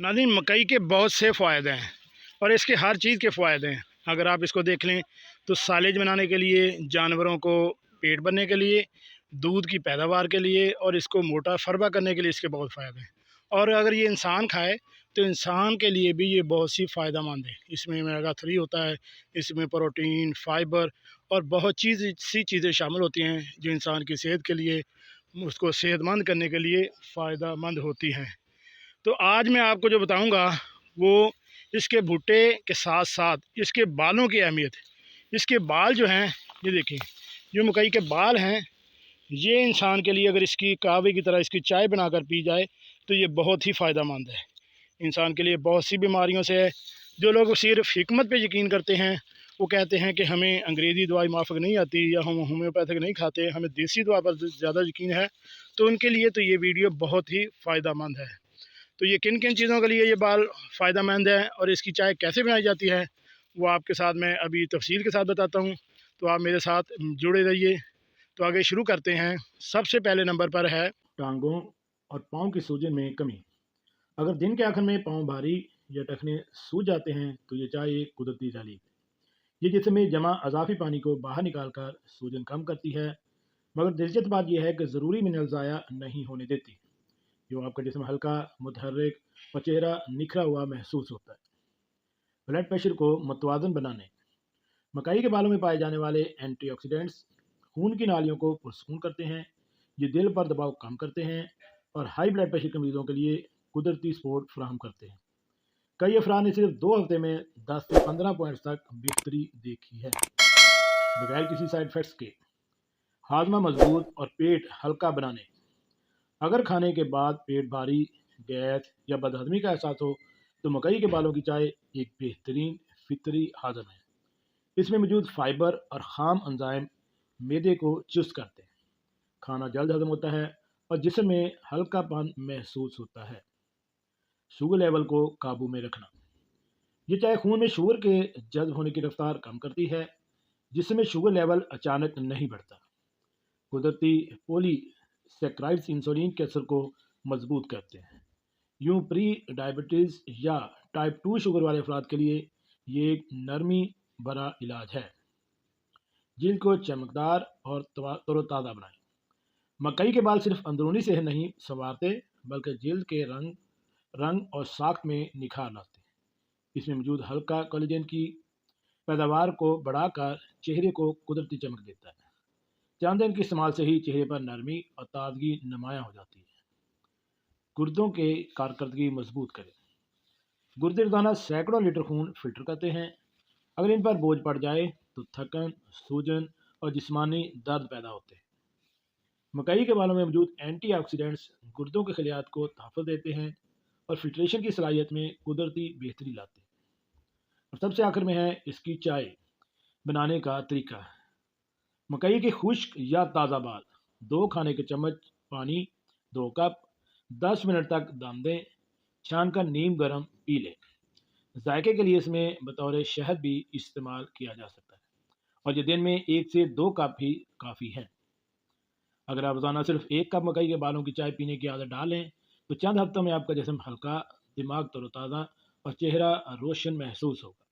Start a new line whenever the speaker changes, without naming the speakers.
नाज़रीन, मकई के बहुत से फ़ायदे हैं और इसके हर चीज़ के फ़ायदे हैं। अगर आप इसको देख लें तो साइलेज बनाने के लिए, जानवरों को पेट भरने के लिए, दूध की पैदावार के लिए और इसको मोटा फरबा करने के लिए इसके बहुत फ़ायदे हैं। और अगर ये इंसान खाए तो इंसान के लिए भी ये बहुत सी फ़ायदेमंद है। इसमें ओमेगा 3 होता है, इसमें प्रोटीन, फाइबर और बहुत सी चीज़ें शामिल होती हैं जो इंसान की सेहत के लिए, उसको सेहतमंद करने के लिए फ़ायदेमंद होती हैं। तो आज मैं आपको जो बताऊंगा वो इसके भुट्टे के साथ साथ इसके बालों की अहमियत है। इसके बाल जो हैं, ये देखिए, जो मकई के बाल हैं, ये इंसान के लिए अगर इसकी कहवे की तरह इसकी चाय बनाकर पी जाए तो ये बहुत ही फ़ायदेमंद है। इंसान के लिए बहुत सी बीमारियों से है। जो लोग सिर्फ हिकमत पे यकीन करते हैं, वो कहते हैं कि हमें अंग्रेज़ी दवाई माफ़क नहीं आती या हम होम्योपैथिक नहीं खाते, हमें देसी दवा पर ज़्यादा यकीन है, तो उनके लिए तो ये वीडियो बहुत ही फ़ायदेमंद है। तो ये किन किन चीज़ों के लिए ये बाल फ़ायदेमंद है और इसकी चाय कैसे बनाई जाती है, वो आपके साथ मैं अभी तफसील के साथ बताता हूँ। तो आप मेरे साथ जुड़े रहिए। तो आगे शुरू करते हैं। सबसे पहले नंबर पर है
टांगों और पाँव की सूजन में कमी। अगर दिन के आखिर में पाँव भारी या टखने सूज जाते हैं तो ये चाय एक कुदरती तालीब है। ये जिस्म में जमा अजाफी पानी को बाहर निकालकर सूजन कम करती है, मगर दिलचस्प बात यह है कि ज़रूरी मिनरल ज़ाया नहीं होने देती, जो आपका जिस्म हल्का, मुतहर्रिक और चेहरा निखरा हुआ महसूस होता है। ब्लड प्रेशर को मुतवाज़न बनाने, मकई के बालों में पाए जाने वाले एंटीऑक्सीडेंट्स खून की नालियों को पुरसकून करते हैं। ये दिल पर दबाव कम करते हैं और हाई ब्लड प्रेशर के मरीजों के लिए कुदरती सपोर्ट फराहम करते हैं। कई अफराद ने सिर्फ 2 हफ्ते में 10 से 15 पॉइंट्स तक बेहतरी देखी है, बगैर किसी साइड इफेक्ट्स के। हाजमा मजबूत और पेट हल्का बनाने, अगर खाने के बाद पेट भारी, गैस या बदहजमी का एहसास हो तो मकई के बालों की चाय एक बेहतरीन फितरी हाजम है। इसमें मौजूद फाइबर और खाम एंजाइम मैदे को चुस्त करते हैं, खाना जल्द हजम होता है और जिस्म में हल्कापन महसूस होता है। शुगर लेवल को काबू में रखना, ये चाय खून में शुगर के जज्ब होने की रफ्तार कम करती है, जिसमें शुगर लेवल अचानक नहीं बढ़ता। कुदरती पॉलीसैकेराइड्स इंसुलिन के असर को मजबूत करते हैं। यूं प्री डायबिटीज़ या टाइप 2 शुगर वाले अफराद के लिए ये एक नरमी भरा इलाज है। जिल्द को चमकदार और तरोताज़ा बनाएं, मकई के बाल सिर्फ अंदरूनी सेहत नहीं संवारते, बल्कि जिल्द के रंग और साख्त में निखार लाते हैं। इसमें मौजूद हल्का कोलेजन की पैदावार को बढ़ाकर चेहरे को कुदरती चमक देता है। चंद दिन के इस्तेमाल से ही चेहरे पर नरमी और ताजगी नुमायाँ हो जाती है। गुर्दों के कारकर्दगी मजबूत करें, गुर्दे रोजाना सैकड़ों लीटर खून फिल्टर करते हैं। अगर इन पर बोझ पड़ जाए तो थकन, सूजन और जिस्मानी दर्द पैदा होते हैं। मकई के बालों में मौजूद एंटीऑक्सीडेंट्स गुर्दों के खलियात को तहफ़्फ़ुज़ देते हैं और फिल्ट्रेशन की सलाहियत में कुदरती बेहतरी लाते हैं। और सबसे आखिर में है इसकी चाय बनाने का तरीका। मकई के खुश्क या ताज़ा बाल, 2 खाने के चम्मच पानी, 2 कप, 10 मिनट तक दम दें, छान कर नीम गर्म पी लें। जायके के लिए इसमें बतौर शहद भी इस्तेमाल किया जा सकता है और ये दिन में 1 से 2 कप ही काफ़ी है। अगर आप रोज़ाना सिर्फ 1 कप मकई के बालों की चाय पीने की आदत डालें तो चंद हफ्तों में आपका जिस्म हल्का, दिमाग तरोताज़ा और चेहरा रोशन महसूस होगा।